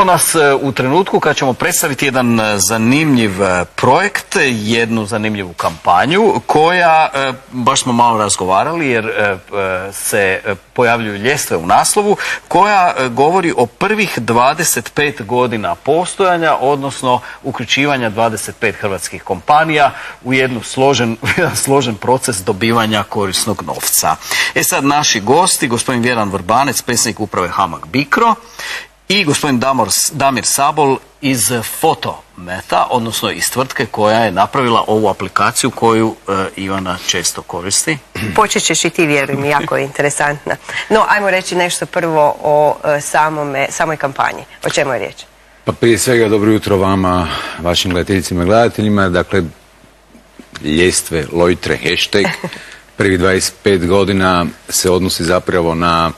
Evo nas u trenutku kad ćemo predstaviti jedan zanimljiv projekt, jednu zanimljivu kampanju koja, baš smo malo razgovarali jer se pojavljuju ljestve u naslovu, koja govori o prvih 25 godina postojanja, odnosno uključivanja 25 hrvatskih kompanija u jedan složen proces dobivanja korisnog novca. Sad naši gosti, gospodin Vjeran Vrbanec, predsjednik uprave HAMAG Bicro, i gospodin Damir Sabol iz Fotometa, odnosno iz tvrtke koja je napravila ovu aplikaciju koju Ivana često koristi. Počet ćeš i ti, vjerujem, jako je interesantna. No, ajmo reći nešto prvo o samoj kampanji. O čemu je riječ? Pa prije svega dobro jutro vama, vašim gledateljicima i gledateljima. Dakle, ljestve, lojtre, hashtag, prvih 25 godina se odnosi zapravo na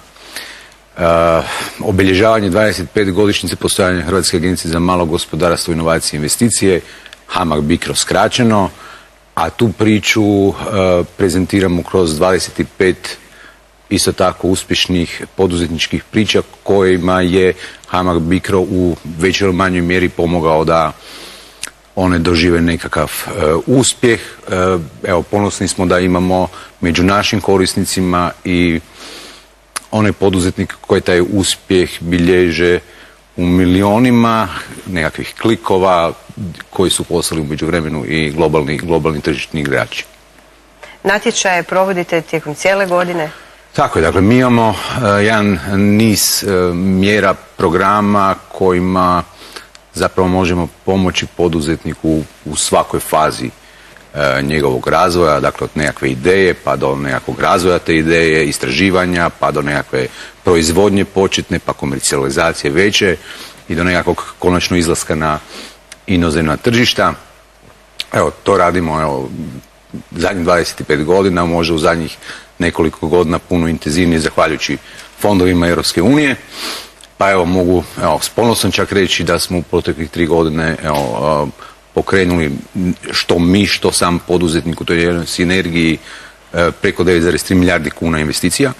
obilježavanje 25 godišnjice postojanja Hrvatske agencije za malo gospodarstvo, inovacije i investicije, HAMAG Bicro skraćeno, a tu priču prezentiramo kroz 25 isto tako uspješnih poduzetničkih priča kojima je HAMAG Bicro u većoj ili manjoj mjeri pomogao da one dožive nekakav uspjeh. Evo, ponosni smo da imamo među našim korisnicima i one poduzetnike koji taj uspjeh bilježe u milionima nekakvih klikova koji su postali u međuvremenu i globalni tržišni igrači. Natječaje provodite tijekom cijele godine? Tako je, dakle mi imamo jedan niz mjera, programa kojima zapravo možemo pomoći poduzetniku u svakoj fazi njegovog razvoja, dakle od nekakve ideje pa do nekakvog razvoja te ideje, istraživanja pa do nekakve proizvodnje početne pa komercijalizacije veće i do nekakvog konačno izlaska na inozemna tržišta. Evo, to radimo zadnjih 25 godina, možda u zadnjih nekoliko godina puno intenzivnije zahvaljujući fondovima Europske unije. Pa evo, mogu s ponosom čak reći da smo u proteklih 3 godine pokrenuli što sam poduzetnik u toj jednoj sinergiji preko 9,3 milijardi kuna investicija.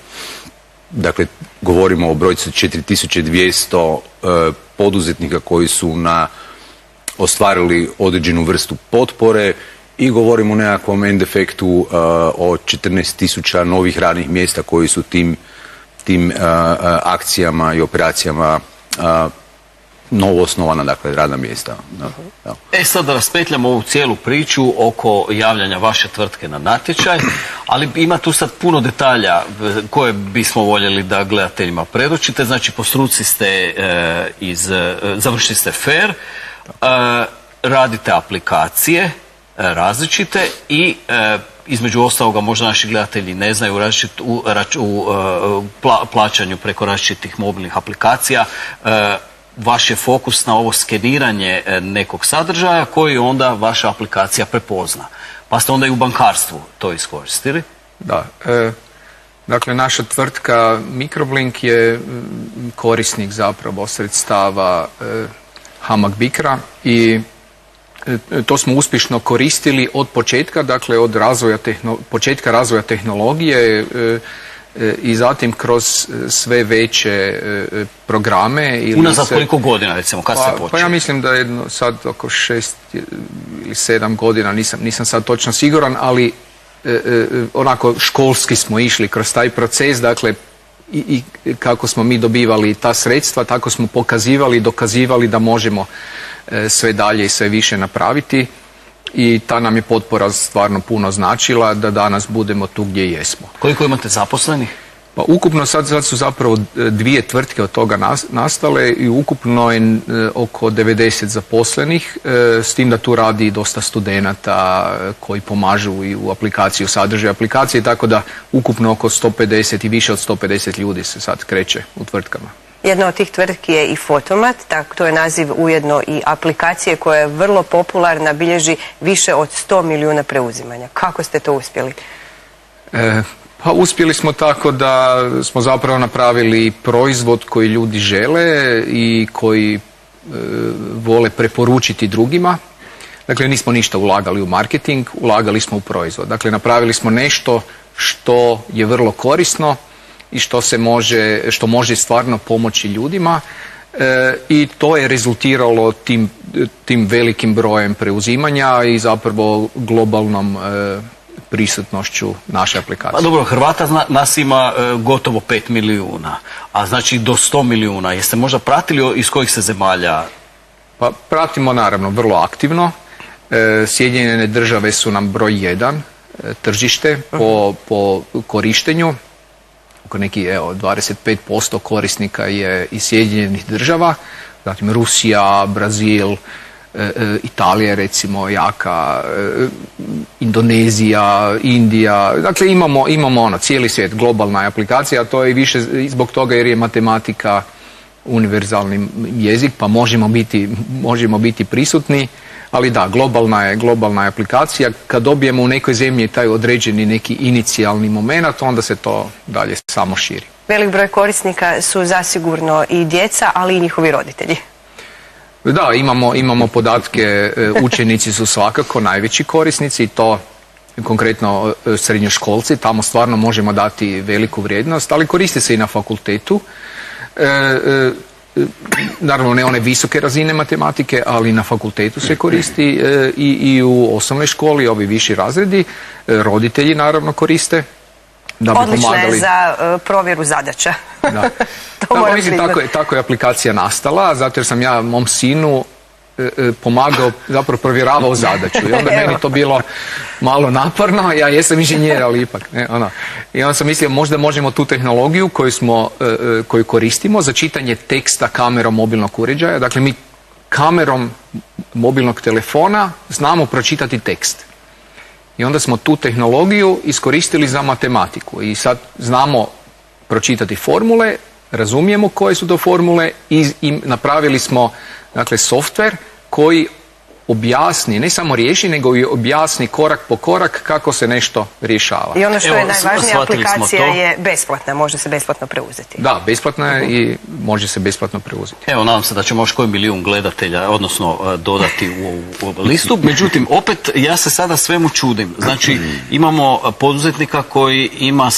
Dakle, govorimo o brojci 4200 poduzetnika koji su ostvarili određenu vrstu potpore i govorimo o nekakvom end efektu o 14.000 novih radnih mjesta koji su tim akcijama i operacijama novo osnovana, dakle, radna mjesta. Sad da raspetljamo ovu cijelu priču oko javljanja vaše tvrtke na natječaj, ali ima tu sad puno detalja koje bismo voljeli da gledateljima predočite. Znači, po struci ste završili ste FAIR, radite aplikacije različite i između ostaloga, možda naši gledatelji ne znaju, u plaćanju preko različitih mobilnih aplikacija vaš je fokus na ovo skeniranje nekog sadržaja koji onda vaša aplikacija prepozna. Pa ste onda i u bankarstvu to iskoristili. Da. Dakle, naša tvrtka Microblink je korisnik zapravo sredstava HAMAG Bicra i to smo uspješno koristili od početka, dakle od početka razvoja tehnologije i zatim kroz sve veće programe. Unazad koliko godina, recimo, kad ste počeli? Pa ja mislim da je sad oko 6 ili 7 godina, nisam sad točno siguran, ali onako školski smo išli kroz taj proces, dakle i kako smo mi dobivali ta sredstva, tako smo pokazivali i dokazivali da možemo sve dalje i sve više napraviti i ta nam je potpora stvarno puno značila da danas budemo tu gdje jesmo. Koliko imate zaposlenih? Pa ukupno sad su zapravo 2 tvrtke od toga nastale i ukupno je oko 90 zaposlenih, s tim da tu radi dosta studenata koji pomažu i u aplikaciji, u sadržaju aplikacije, tako da ukupno oko 150 i više od 150 ljudi se sad kreće u tvrtkama. Jedna od tih tvrtki je i Fotomat, to je naziv ujedno i aplikacije koja je vrlo popularna, bilježi više od 100 milijuna preuzimanja. Kako ste to uspjeli? Pa uspjeli smo tako da smo zapravo napravili proizvod koji ljudi žele i koji vole preporučiti drugima. Dakle, nismo ništa ulagali u marketing, ulagali smo u proizvod. Dakle, napravili smo nešto što je vrlo korisno i što može stvarno pomoći ljudima i to je rezultiralo tim velikim brojem preuzimanja i zapravo globalnom prisutnošću naše aplikacije. Pa dobro, Hrvata nas ima gotovo 5 milijuna, a znači do 100 milijuna. Jeste možda pratili iz kojih se zemalja? Pa pratimo naravno vrlo aktivno. Sjedinjene Države su nam broj 1 tržište po korištenju. Oko neki 25% korisnika je iz Sjedinjenih Država, zatim Rusija, Brazil, Italija recimo jaka, Indonezija, Indija, dakle imamo cijeli svijet, globalna je aplikacija, a to je više zbog toga jer je matematika univerzalni jezik pa možemo biti prisutni, ali da, globalna je aplikacija. Kad dobijemo u nekoj zemlji taj određeni neki inicijalni moment, onda se to dalje samo širi. Velik broj korisnika su zasigurno i djeca, ali i njihovi roditelji. Da, imamo podatke, učenici su svakako najveći korisnici, to konkretno srednjoškolci, tamo stvarno možemo dati veliku vrijednost, ali koriste se i na fakultetu. Naravno ne one visoke razine matematike, ali na fakultetu se koristi i u osnovnoj školi, ovi viši razredi, roditelji naravno koriste. Odlična je za provjeru zadaća. Da. Mislim, tako je aplikacija nastala, zato jer sam ja mom sinu pomagao, zapravo provjeravao zadaću i onda meni to bilo malo naporno, ja jesam inženjer, ali ipak. I onda sam mislio možda možemo tu tehnologiju koju koristimo za čitanje teksta kamerom mobilnog uređaja, dakle mi kamerom mobilnog telefona znamo pročitati tekst. I onda smo tu tehnologiju iskoristili za matematiku i sad znamo pročitati formule, razumijemo koje su to formule i napravili smo dakle softver koji objasni, ne samo riješi, nego i objasni korak po korak kako se nešto rješava. I ono što je najvažnije, aplikacija je besplatna, može se besplatno preuzeti. Da, besplatna je i može se besplatno preuzeti. Evo, nadam se da ćemo još koji milijun gledatelja, odnosno dodati u listu. Međutim, opet ja se sada svemu čudim. Znači, imamo poduzetnika koji ima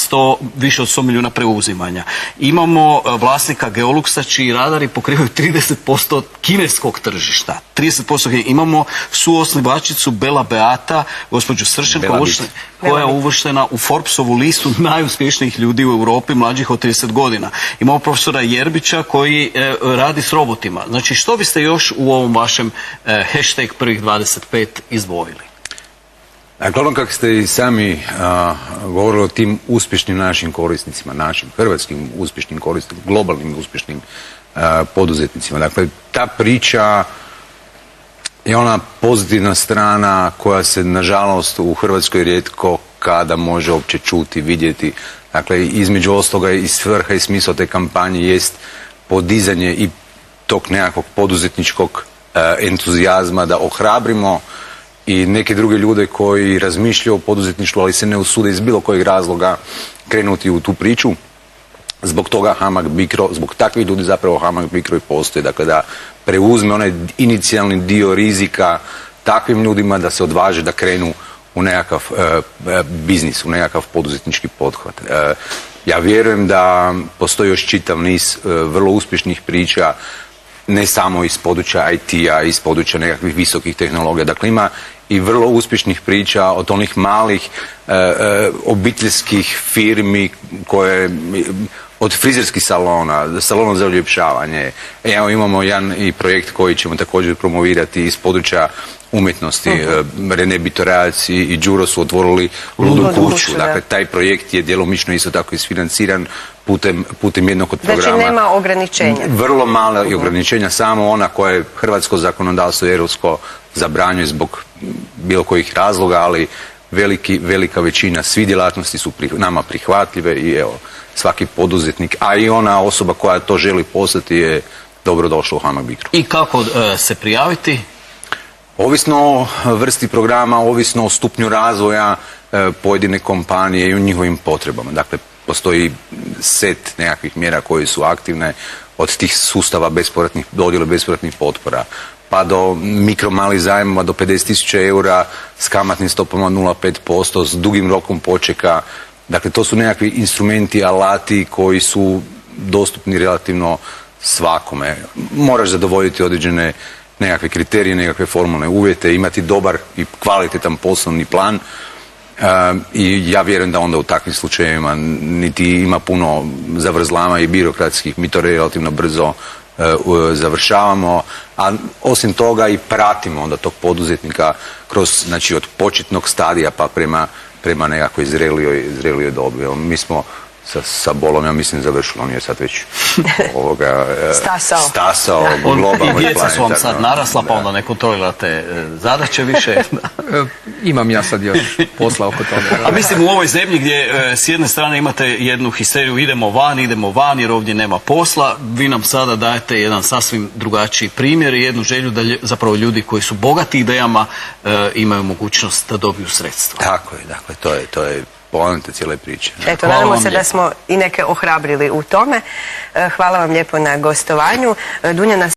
više od 100 milijuna preuzimanja. Imamo vlasnika Geoluxa čiji radari pokrivaju 30% kineskog tržišta. 30% imamo suosnivačicu Bela Beata, gospođu Sršen, koja je uvrštena u Forbesovu listu najuspješnijih ljudi u Europi mlađih od 30 godina. Imamo profesora Jerbića koji radi s robotima. Znači, što biste još u ovom vašem hashtag prvih 25 izdvojili? Dakle, ono kako ste i sami govorili o tim uspješnim našim korisnicima, našim hrvatskim uspješnim korisnicima, globalnim uspješnim poduzetnicima. Dakle, ta priča je ona pozitivna strana koja se nažalost u Hrvatskoj rijetko kada može uopće čuti, vidjeti. Dakle, između ostaloga i svrha i smisao te kampanje jest podizanje i tog nekakvog poduzetničkog entuzijazma, da ohrabrimo i neke druge ljude koji razmišljaju o poduzetništvu, ali se ne usude iz bilo kojeg razloga krenuti u tu priču. Zbog toga HAMAG Bicro, zbog takvih ljudi zapravo HAMAG Bicro i postoji. Dakle, da preuzme onaj inicijalni dio rizika takvim ljudima da se odvaže da krenu u nekakav biznis, u nekakav poduzetnički pothvat. Ja vjerujem da postoji još čitav niz vrlo uspješnih priča, ne samo iz područja IT-a, iz područja nekakvih visokih tehnologija. Dakle, ima i vrlo uspješnih priča od onih malih obiteljskih firmi koje, od frizerskih salona, salona za uljepšavanje. Evo, imamo jedan i projekt koji ćemo također promovirati iz područja umjetnosti. René Bitorajac i Đuro su otvorili Ludu kuću. Dakle, taj projekt je djelomično isto tako isfinanciran putem jednog od programa. Znači, nema ograničenja? Vrlo mala ograničenja, samo ona koje hrvatsko zakonodavstvo i europsko zabranjuje zbog bilo kojih razloga, ali velika većina svih djelatnosti su nama prihvatljive i evo, svaki poduzetnik, a i ona osoba koja to želi postati je dobrodošla u HAMAG Bicro. I kako se prijaviti? Ovisno o vrsti programa, ovisno o stupnju razvoja pojedine kompanije i o njihovim potrebama. Dakle, postoji set nekakvih mjera koje su aktivne, od tih sustava dodjele bespovratnih potpora, pa do mikromalih zajmova do 50.000 eura s kamatnim stopama 0,5%, s dugim rokom počeka. Dakle, to su nekakvi instrumenti, alati koji su dostupni relativno svakome. Moraš zadovoljiti određene nekakve kriterije, nekakve formalne uvjete, imati dobar i kvalitetan poslovni plan. I ja vjerujem da onda u takvim slučajevima niti ima puno zavrzlama i birokratskih, mi to relativno brzo završavamo, a osim toga i pratimo onda tog poduzetnika kroz, znači od početnog stadija pa prema nekakvoj zrelijoj dobi. Mi smo sa Bolom, ja mislim, završili, on je sad već stasao globalno. I djeca su vam sad narasla, pa onda ne kontrolirate zadaće više. Imam ja sad još posla oko toga. A mislim u ovoj zemlji gdje s jedne strane imate jednu histeriju, idemo van jer ovdje nema posla, vi nam sada dajete jedan sasvim drugačiji primjer i jednu želju da zapravo ljudi koji su bogati idejama imaju mogućnost da dobiju sredstva. Tako je, dakle, to je poanta cijele priče. Eto, nadamo se da smo i neke ohrabrili u tome. Hvala vam lijepo na gostovanju. Dunja nas